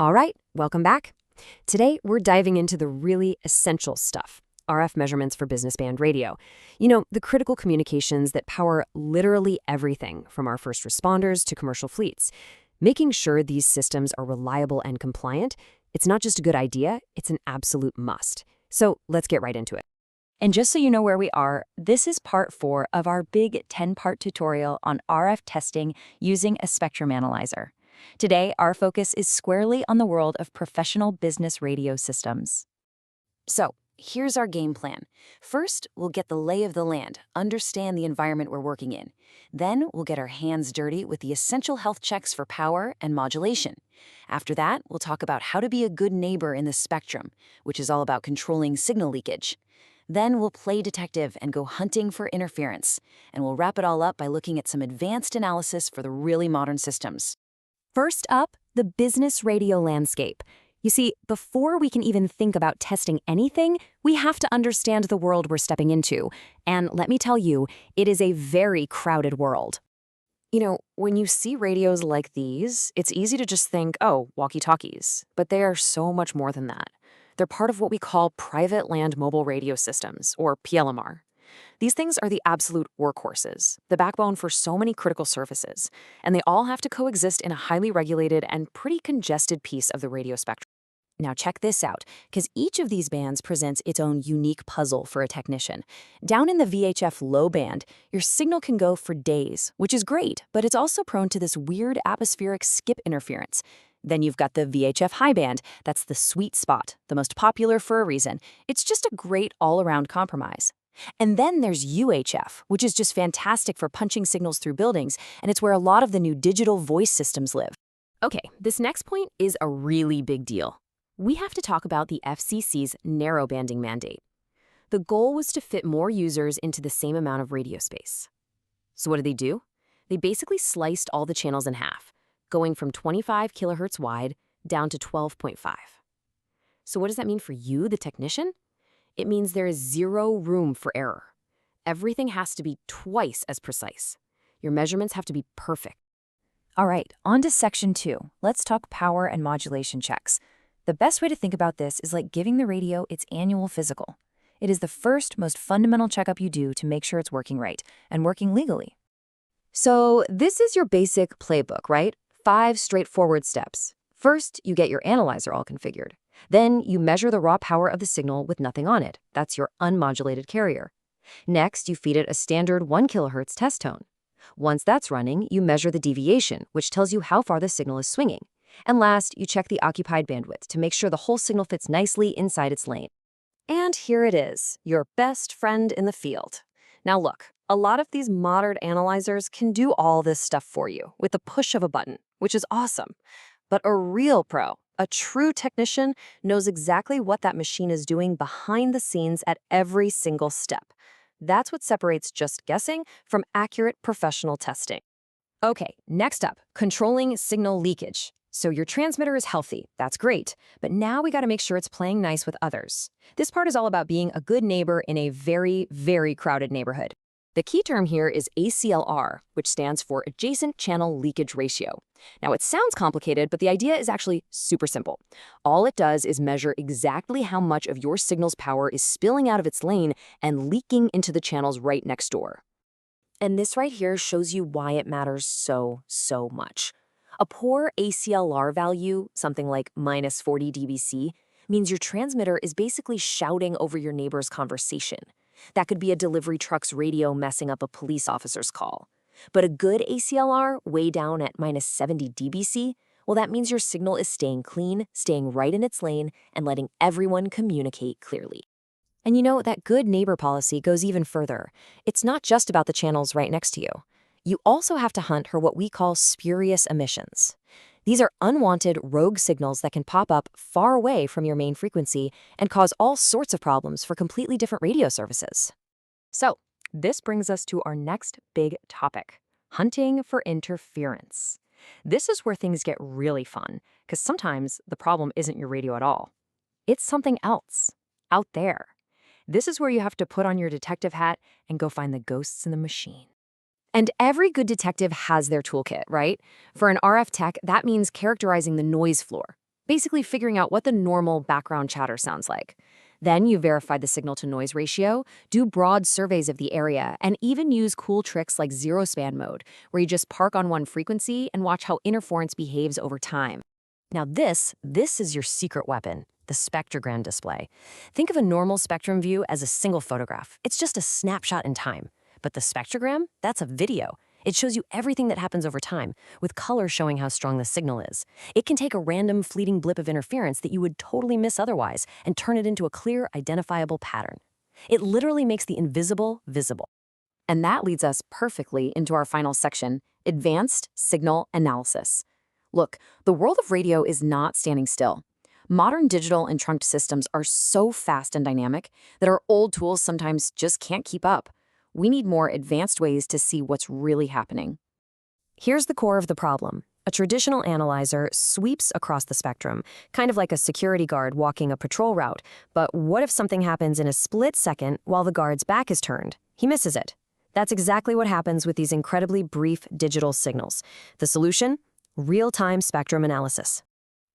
All right, welcome back. Today, we're diving into the really essential stuff, RF measurements for business band radio. The critical communications that power literally everything from our first responders to commercial fleets. Making sure these systems are reliable and compliant, it's not just a good idea, it's an absolute must. So let's get right into it. And just so you know where we are, this is part 4 of our big 10-part tutorial on RF testing using a spectrum analyzer. Today, our focus is squarely on the world of professional business radio systems. So, here's our game plan. First, we'll get the lay of the land, understand the environment we're working in. Then, we'll get our hands dirty with the essential health checks for power and modulation. After that, we'll talk about how to be a good neighbor in the spectrum, which is all about controlling signal leakage. Then we'll play detective and go hunting for interference. And we'll wrap it all up by looking at some advanced analysis for the really modern systems. First up, the business radio landscape. You see, before we can even think about testing anything, we have to understand the world we're stepping into. And let me tell you, it is a very crowded world. When you see radios like these, it's easy to just think, oh, walkie-talkies. But they are so much more than that. They're part of what we call private land mobile radio systems, or PLMR. These things are the absolute workhorses, the backbone for so many critical services, and they all have to coexist in a highly regulated and pretty congested piece of the radio spectrum. Now check this out, because each of these bands presents its own unique puzzle for a technician. Down in the VHF low band, your signal can go for days, which is great, but it's also prone to this weird atmospheric skip interference. Then you've got the VHF high band. That's the sweet spot, the most popular for a reason. It's just a great all-around compromise. And then there's UHF, which is just fantastic for punching signals through buildings, and it's where a lot of the new digital voice systems live. Okay, this next point is a really big deal. We have to talk about the FCC's narrowbanding mandate. The goal was to fit more users into the same amount of radio space. So what did they do? They basically sliced all the channels in half, going from 25 kilohertz wide down to 12.5. So what does that mean for you, the technician? It means there is zero room for error. Everything has to be twice as precise. Your measurements have to be perfect. All right, on to section 2. Let's talk power and modulation checks. The best way to think about this is like giving the radio its annual physical. It is the first, most fundamental checkup you do to make sure it's working right and working legally. So this is your basic playbook, right? 5 straightforward steps. First, you get your analyzer all configured. Then you measure the raw power of the signal with nothing on it. That's your unmodulated carrier. Next, you feed it a standard 1 kilohertz test tone. Once that's running, you measure the deviation, which tells you how far the signal is swinging. And last, you check the occupied bandwidth to make sure the whole signal fits nicely inside its lane. And here it is, your best friend in the field. Now look, a lot of these modern analyzers can do all this stuff for you with the push of a button, which is awesome. But a real pro, a true technician, knows exactly what that machine is doing behind the scenes at every single step. That's what separates just guessing from accurate professional testing. Okay, next up, controlling signal leakage. So your transmitter is healthy, that's great, but now we gotta make sure it's playing nice with others. This part is all about being a good neighbor in a very, very crowded neighborhood. The key term here is ACLR, which stands for Adjacent Channel Leakage Ratio. Now, it sounds complicated, but the idea is actually super simple. All it does is measure exactly how much of your signal's power is spilling out of its lane and leaking into the channels right next door. And this right here shows you why it matters so much. A poor ACLR value, something like minus 40 dBc, means your transmitter is basically shouting over your neighbor's conversation. That could be a delivery truck's radio messing up a police officer's call. But a good ACLR, way down at minus 70 dBc, well, that means your signal is staying clean, staying right in its lane, and letting everyone communicate clearly. And that good neighbor policy goes even further. It's not just about the channels right next to you. You also have to hunt for what we call spurious emissions. These are unwanted rogue signals that can pop up far away from your main frequency and cause all sorts of problems for completely different radio services. So, this brings us to our next big topic, hunting for interference. This is where things get really fun, because sometimes the problem isn't your radio at all. It's something else, out there. This is where you have to put on your detective hat and go find the ghosts in the machine. And every good detective has their toolkit, right? For an RF tech, that means characterizing the noise floor. basically figuring out what the normal background chatter sounds like. Then you verify the signal-to-noise ratio, do broad surveys of the area, and even use cool tricks like zero-span mode, where you just park on one frequency and watch how interference behaves over time. Now this is your secret weapon, the spectrogram display. Think of a normal spectrum view as a single photograph. It's just a snapshot in time. But the spectrogram, that's a video. It shows you everything that happens over time, with color showing how strong the signal is. It can take a random fleeting blip of interference that you would totally miss otherwise and turn it into a clear, identifiable pattern. It literally makes the invisible visible. And that leads us perfectly into our final section, Advanced Signal Analysis. Look, the world of radio is not standing still. Modern digital and trunked systems are so fast and dynamic that our old tools sometimes just can't keep up. We need more advanced ways to see what's really happening. Here's the core of the problem. A traditional analyzer sweeps across the spectrum, kind of like a security guard walking a patrol route. But what if something happens in a split second while the guard's back is turned? He misses it. That's exactly what happens with these incredibly brief digital signals. The solution? Real-time spectrum analysis.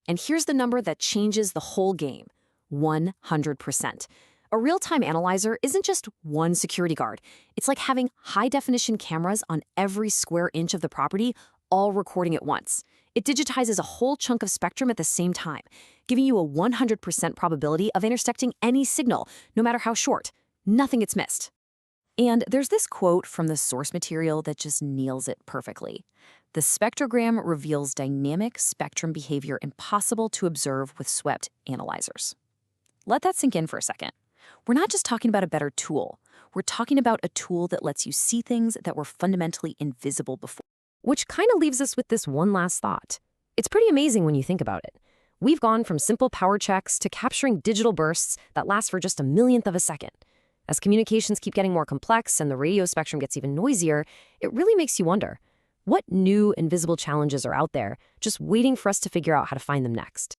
And here's the number that changes the whole game: 100%. A real-time analyzer isn't just one security guard. It's like having high-definition cameras on every square inch of the property, all recording at once. It digitizes a whole chunk of spectrum at the same time, giving you a 100% probability of intersecting any signal, no matter how short. Nothing gets missed. And there's this quote from the source material that just nails it perfectly. The spectrogram reveals dynamic spectrum behavior impossible to observe with swept analyzers. Let that sink in for a second. We're not just talking about a better tool. We're talking about a tool that lets you see things that were fundamentally invisible before. Which kind of leaves us with this one last thought. It's pretty amazing when you think about it. We've gone from simple power checks to capturing digital bursts that last for just a millionth of a second. As communications keep getting more complex and the radio spectrum gets even noisier, it really makes you wonder, what new invisible challenges are out there just waiting for us to figure out how to find them next?